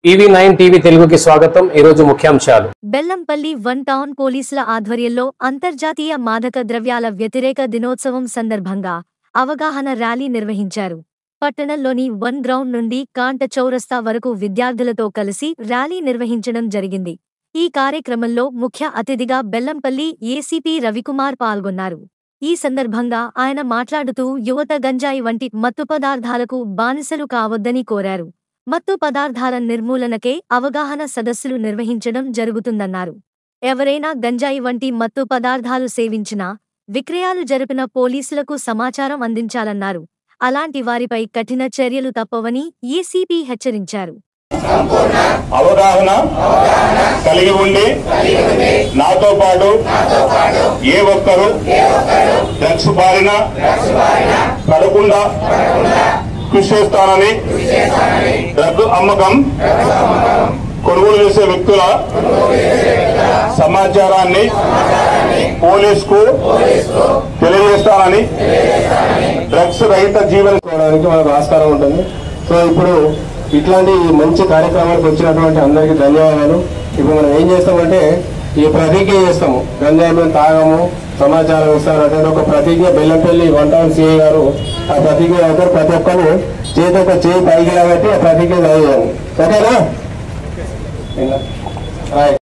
EV9 TV తెలుగుకి స్వాగతం। ఈ రోజు ముఖ్యాంశాలు। బెల్లంపల్లి వన్ టౌన్ పోలీసుల ఆధ్వర్యంలో అంతర్జాతీయ మాదక ద్రవ్యాల వ్యతిరేక దినోత్సవం సందర్భంగా అవగాహన ర్యాలీ నిర్వహించారు। పట్టణంలోని వన్ గ్రౌండ్ నుండి కాంట చౌరస్తా వరకు విద్యార్థులతో కలిసి ర్యాలీ నిర్వహించడం జరిగింది। ఈ కార్యక్రమంలో ముఖ్య అతిథిగా బెల్లంపల్లి ఏసీపీ రవికుమార్ పాల్గొన్నారు। ఈ సందర్భంగా ఆయన మాట్లాడుతూ యువత గంజాయి వంటి మత్తు పదార్థాలకు బానిసలు కావద్దని కోరారు। మత్తు పదార్థాల నిర్మూలనకే అవగాహన సదస్సులు నిర్వహించడం జరుగుతుందన్నారు। ఎవరైనా గంజాయి వంటి మత్తు పదార్థాలు సేవించినా, విక్రయాలు జరిపిన పోలీసులకు సమాచారం అందించాలన్నారు। అలాంటి వారిపై కఠిన చర్యలు తప్పవని ఏసీపీ హెచ్చరించారు। అవగాహన కలిగి ఉండి నాతో పాటు ఏ ఒక్కరు డ్రగ్స్ బారిన పడకుండా కృషి చేస్తానని, డ్రగ్ అమ్మకం కొనుగోలు చేసే వ్యక్తుల సమాచారాన్ని పోలీసుకు తెలియజేస్తానని, డ్రగ్స్ రహిత జీవనానికి మనకు ఆస్కారం ఉంటుంది। సో ఇప్పుడు ఇట్లాంటి మంచి కార్యక్రమానికి వచ్చినటువంటి అందరికీ ధన్యవాదాలు। ఇప్పుడు మనం ఏం చేస్తామంటే ఈ ప్రతిజ్ఞ చేస్తాము, గంజాయి మేము తాగము, సమాచారం ఇస్తారు అంటే ఒక ప్రతిజ్ఞ బెల్లంపల్లి వన్ టౌన్ సిఐ గారు ఆ ప్రతిజ్ఞ అవుతారు। ప్రతి ఒక్కరు చేయి పైకి కాబట్టి ఆ ప్రతిజ్ఞ చదివాను, ఓకేనా?